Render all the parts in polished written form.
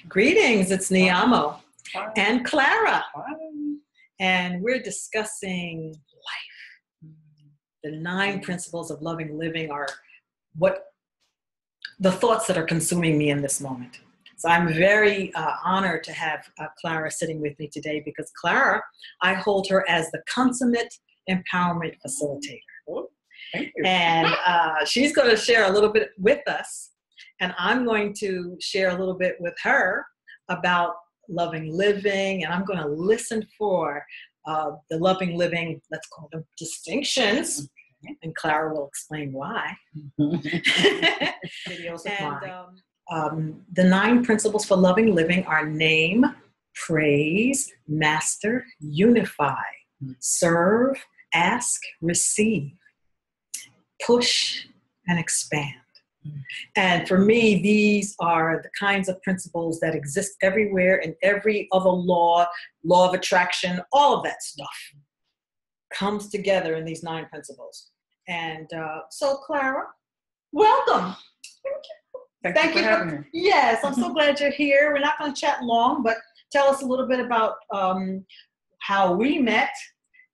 Greetings, it's Niamo Hi. and Clara, Hi. and we're discussing life. The 9 principles of loving living are what the thoughts that are consuming me in this moment. So I'm very honored to have Clara sitting with me today, because Clara, I hold her as the consummate empowerment facilitator. Oh, thank you. And she's going to share a little bit with us, and I'm going to share a little bit with her about loving living, and I'm going to listen for the loving living, let's call them distinctions, and Clara will explain why. Videos of mine. The 9 principles for loving living are name, praise, master, unify, serve, ask, receive, push, and expand. And for me, these are the kinds of principles that exist everywhere in every other law of attraction, all of that stuff comes together in these 9 principles. And so, Clara, welcome. Thank you for having me. Yes, I'm so glad you're here. We're not going to chat long, but tell us a little bit about how we met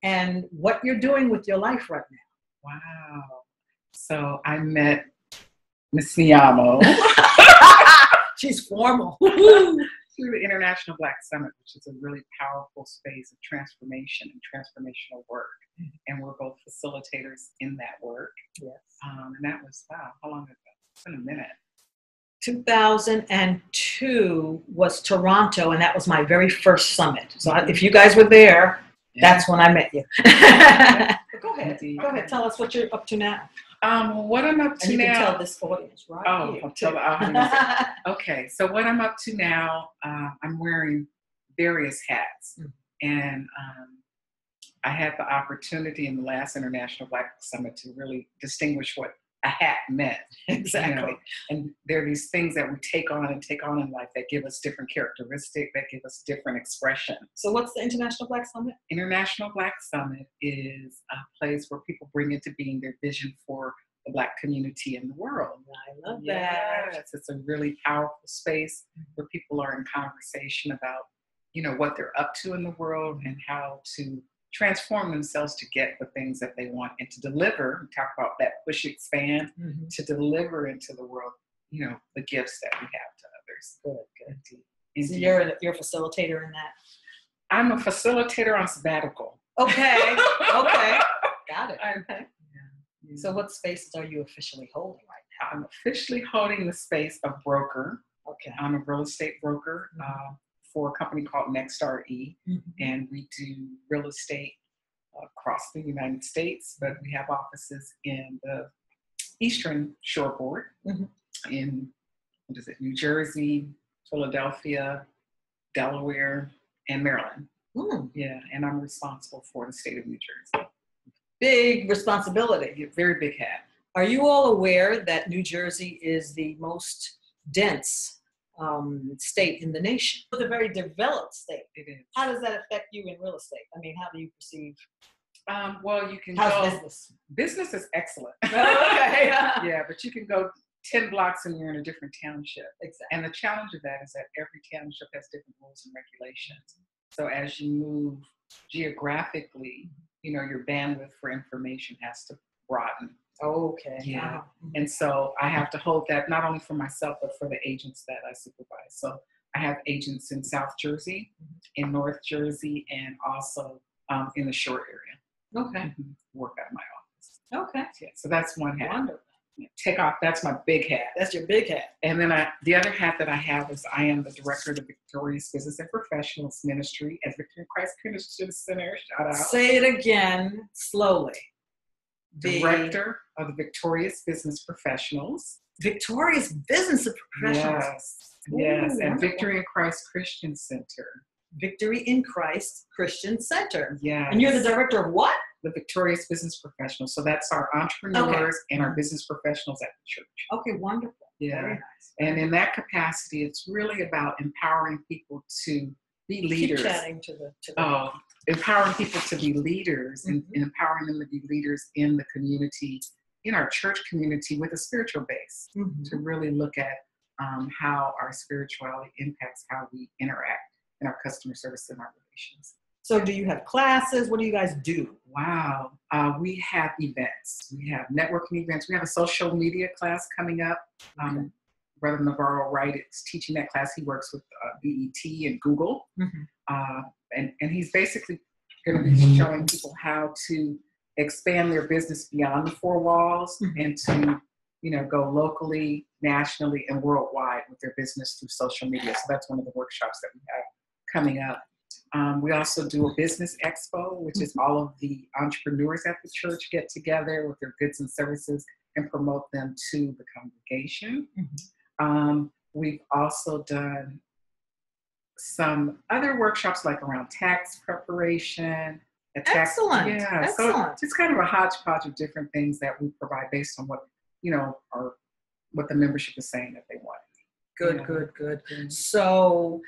and what you're doing with your life right now. Wow. So I met Miss Niamo. She's formal. Through the International Black Summit, which is a really powerful space of transformation and transformational work. And we're both facilitators in that work. Yes. And that was, wow, how long ago? It's been a minute. 2002 was Toronto, and that was my very first summit. So if you guys were there, that's when I met you. Go ahead. Indeed. Go ahead. Tell us what you're up to now. What I'm up to and you now. can tell this audience, right? I'll tell the audience. Okay, so what I'm up to now, I'm wearing various hats. And I had the opportunity in the last International Black Summit to really distinguish what a hat meant. Exactly. You know? And there are these things that we take on in life that give us different characteristics, that give us different expression. So what's the International Black Summit? International Black Summit is a place where people bring into being their vision for the Black community in the world. I love that. Yes, it's a really powerful space where people are in conversation about, you know, what they're up to in the world and how to transform themselves to get the things that they want and to deliver. We talk about that push, expand, to deliver into the world, you know, the gifts that we have to others. Good. Indeed. So you're a facilitator in that? I'm a facilitator on sabbatical. Okay. Okay. Got it. Okay. Yeah. So what spaces are you officially holding right now? I'm officially holding the space of broker. Okay. I'm a real estate broker. For a company called Next RE, and we do real estate across the United States, but we have offices in the Eastern Shoreboard, in New Jersey, Philadelphia, Delaware, and Maryland. Yeah, and I'm responsible for the state of New Jersey. Big responsibility. Very big hat. Are you all aware that New Jersey is the most dense state in the nation? It's a very developed state. It is. How does that affect you in real estate? I mean, how do you perceive? Well, you can how's go. Business? Business is excellent. Okay. Yeah, but you can go 10 blocks and you're in a different township. Exactly. And the challenge of that is that every township has different rules and regulations. So as you move geographically, you know, your bandwidth for information has to broaden. Okay. Yeah. And so I have to hold that not only for myself, but for the agents that I supervise. So I have agents in South Jersey, in North Jersey, and also in the Shore area. Okay. Work out of my office. Okay. Yeah. So that's one hat. Wonderful. Take off. That's my big hat. That's your big hat. And then the other hat that I have is I am the director of the Victorious Business and Professionals Ministry at Victory Christ Christian Center. Shout out. Say it again slowly. Director of the Victorious Business Professionals. Victorious Business Professionals. Yes. Ooh, And Victory in Christ Christian Center. Victory in Christ Christian Center. Yeah. And you're the director of what? The Victorious Business Professionals. So that's our entrepreneurs and our business professionals at the church. Okay, wonderful. Yeah. Very nice. And in that capacity, it's really about empowering people to be leaders. Keep chatting to the empowering people to be leaders and empowering them to be leaders in the community, in our church community with a spiritual base, to really look at how our spirituality impacts how we interact in our customer service and our relations. So do you have classes? What do you guys do? Wow. We have events. We have networking events. We have a social media class coming up. Okay. Brother Navarro Wright is teaching that class. He works with BET and Google. And he's basically going to be showing people how to expand their business beyond the four walls and to, go locally, nationally, and worldwide with their business through social media. So that's one of the workshops that we have coming up. We also do a business expo, which is all of the entrepreneurs at the church get together with their goods and services and promote them to the congregation. We've also done some other workshops like around tax preparation. Excellent. Yeah, Excellent. So it's kind of a hodgepodge of different things that we provide based on what, or what the membership is saying that they want. Good. So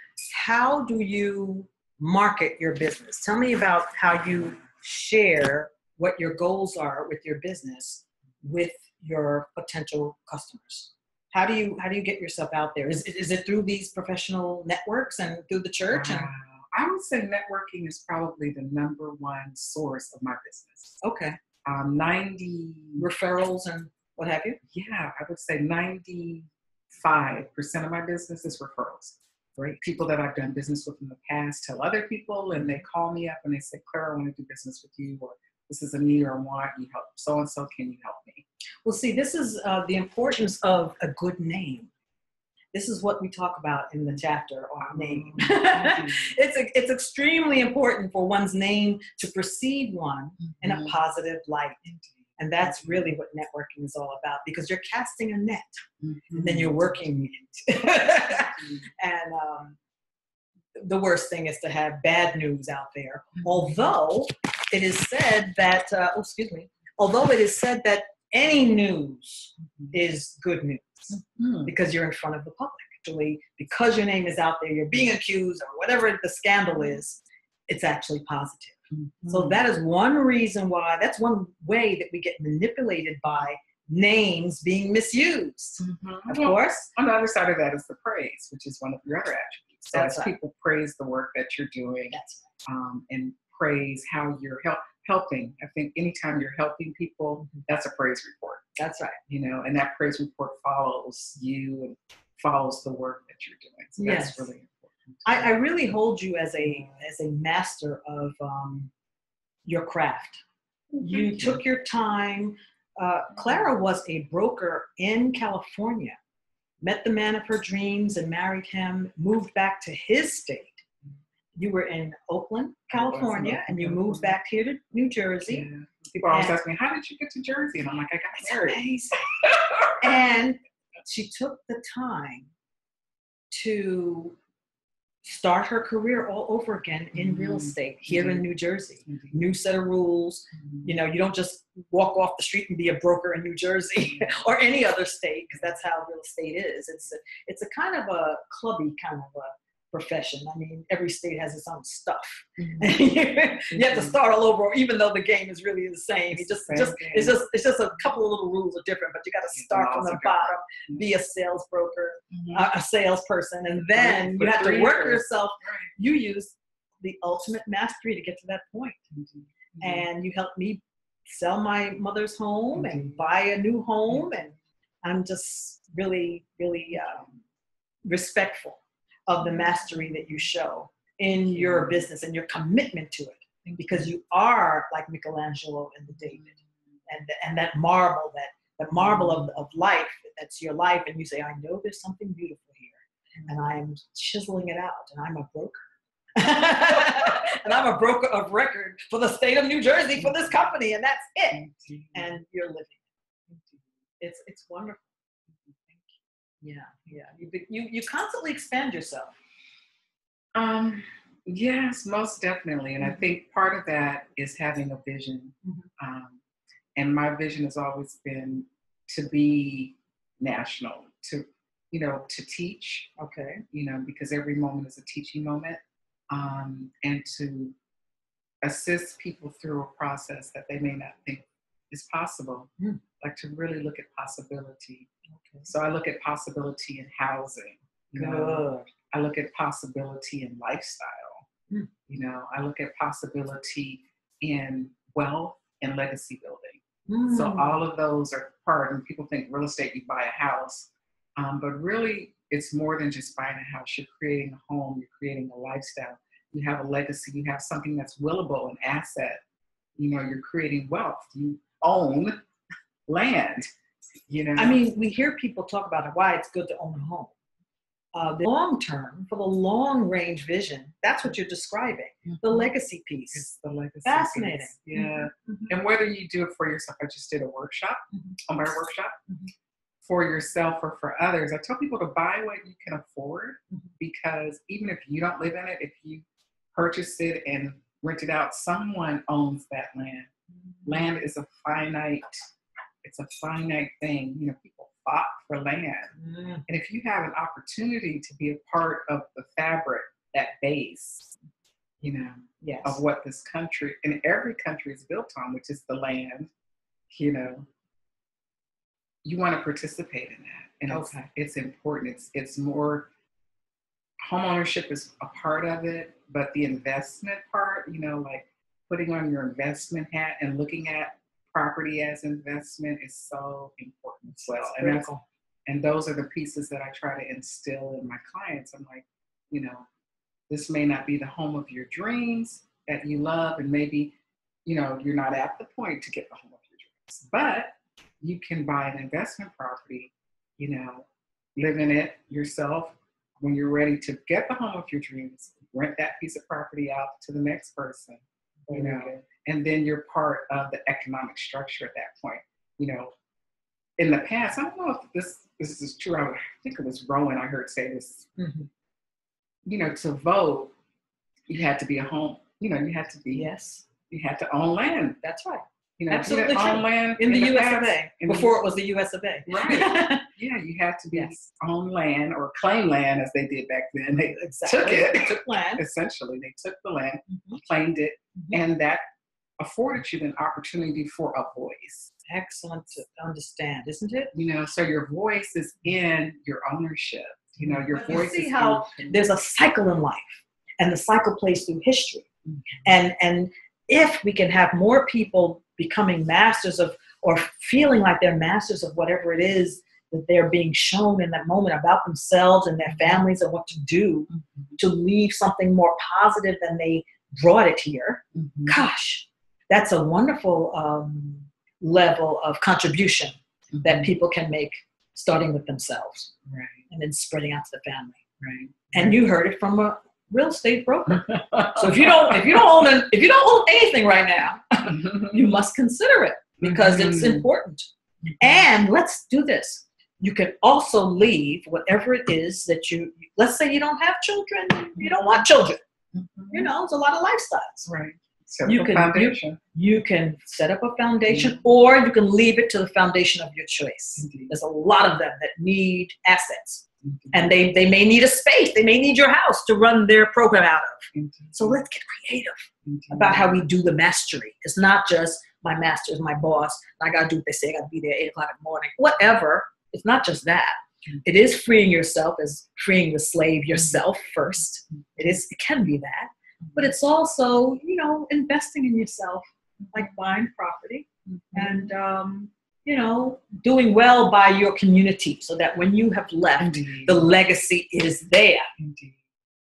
how do you market your business? Tell me about how you share what your goals are with your business with your potential customers. How do you get yourself out there? Is it through these professional networks and through the church? Wow. I would say networking is probably the number one source of my business. Okay. 90 referrals and what have you? Yeah, I would say 95% of my business is referrals. Great. People that I've done business with in the past tell other people, and they call me up and they say, Clara, I want to do business with you, or this is a need or want, you help so-and-so, can you help me? Well, see, this is the importance of a good name. This is what we talk about in the chapter on name. It's extremely important for one's name to perceive one in a positive light. And that's really what networking is all about, because you're casting a net and then you're working it. And the worst thing is to have bad news out there. Although it is said that, although it is said that any news is good news because you're in front of the public. Actually, because your name is out there, you're being accused or whatever the scandal is, it's actually positive. So that is one reason why, that's one way that we get manipulated by names being misused. Of course. On the other side of that is the praise, which is one of your other attributes. So That's as right. people praise the work that you're doing, That's right. and praise how you're helping. I think anytime you're helping people, that's a praise report. That's right. And that praise report follows you and follows the work that you're doing. So that's really important. I really hold you as a master of your craft. You took your time. Clara was a broker in California, met the man of her dreams and married him, moved back to his state. You were in Oakland, California, and you moved back here to New Jersey. Yeah. People always ask me, how did you get to Jersey? And I'm like, I got married. Amazing. And she took the time to start her career all over again in real estate here in New Jersey. New set of rules. You don't just walk off the street and be a broker in New Jersey or any other state, because that's how real estate is. It's a kind of a clubby kind of a profession. I mean, every state has its own stuff. You have to start all over, even though the game is really the same. It's just a couple of little rules are different, but you got to start from the bottom, be a sales broker, a salesperson, and then you have to work yourself. You use the ultimate mastery to get to that point. And you helped me sell my mother's home and buy a new home, and I'm just really, really respectful of the mastery that you show in your business and your commitment to it, because you are like Michelangelo and the David, and that marble, the marble of life, that's your life, and you say, I know there's something beautiful here, and I am chiseling it out, and I'm a broker. And I'm a broker of record for the state of New Jersey for this company, and that's it. And you're living it. It's wonderful. Yeah. You constantly expand yourself. Yes, most definitely. And I think part of that is having a vision. And my vision has always been to be national, to teach. Okay. Because every moment is a teaching moment. And to assist people through a process that they may not think is possible. Like to really look at possibility Okay. So I look at possibility in housing. You know, I look at possibility in lifestyle. Mm. You know, I look at possibility in wealth and legacy building. Mm. So all of those are part, and people think real estate, you buy a house. But really, it's more than just buying a house. You're creating a home. You're creating a lifestyle. You have a legacy. You have something that's willable, an asset. You know, you're creating wealth. You own land. You know, I mean, we hear people talk about why it's good to own a home. The long term, for the long range vision, that's what you're describing. Mm-hmm. The legacy piece. It's the legacy. Fascinating. Piece. Yeah. Mm-hmm. And whether you do it for yourself, I just did a workshop, Mm-hmm. on my workshop, Mm-hmm. for yourself or for others. I tell people to buy what you can afford, Mm-hmm. because even if you don't live in it, if you purchase it and rent it out, someone owns that land. Mm-hmm. Land is a finite, it's a finite thing. You know, people fought for land. Mm-hmm. And if you have an opportunity to be a part of the fabric, that base, you know, Yes. of what this country, and every country is built on, which is the land, you know, you want to participate in that. And it's important. It's more, home ownership is a part of it, but the investment part, you know, like putting on your investment hat and looking at property as investment is so important as well. And those are the pieces that I try to instill in my clients. I'm like, you know, this may not be the home of your dreams that you love, and maybe, you know, you're not at the point to get the home of your dreams, but you can buy an investment property, you know, live in it yourself. When you're ready to get the home of your dreams, rent that piece of property out to the next person, you know, and then you're part of the economic structure at that point. You know, in the past, I don't know if this is true. I think it was Rowan I heard say this. Mm-hmm. You know, to vote, you had to be a home. You know, you had to be. Yes. You had to own land. That's right. You know, absolutely you own land in the US past, of A. Before it was the US of A. Right. Yeah, you had to be own land or claim land, as they did back then. They took it. They took land. Essentially, they took the land, mm-hmm. claimed it, mm-hmm. and that afforded you an opportunity for a voice. Excellent to understand, isn't it? You know, so your voice is in your ownership. You know, your voice see is how there's a cycle in life, and the cycle plays through history. Mm-hmm. And if we can have more people becoming masters of, or feeling like they're masters of whatever it is that they're being shown in that moment about themselves and their families and what to do mm-hmm. to leave something more positive than they brought it here, mm-hmm. gosh, that's a wonderful level of contribution mm-hmm. that people can make, starting with themselves, right, and then spreading out to the family. Right. And you heard it from a real estate broker. So if you don't own anything right now, you must consider it, because mm-hmm. it's important. Mm-hmm. And let's do this. You can also leave whatever it is that let's say you don't have children, you don't want children. Mm-hmm. You know, it's a lot of lifestyles. Right. You can set up a foundation, mm-hmm. or you can leave it to the foundation of your choice. Indeed. There's a lot of them that need assets. Mm-hmm. And they may need a space. They may need your house to run their program out of. Mm-hmm. So let's get creative mm-hmm. about how we do the mastery. It's not just my master is my boss. I got to do what they say. I got to be there 8 o'clock in the morning. Whatever. It's not just that. Mm-hmm. It is freeing yourself as freeing the slave yourself first. Mm-hmm. It can be that. But it's also, you know, investing in yourself, like buying property mm-hmm. and, you know, doing well by your community so that when you have left, Indeed. the legacy is there. Indeed.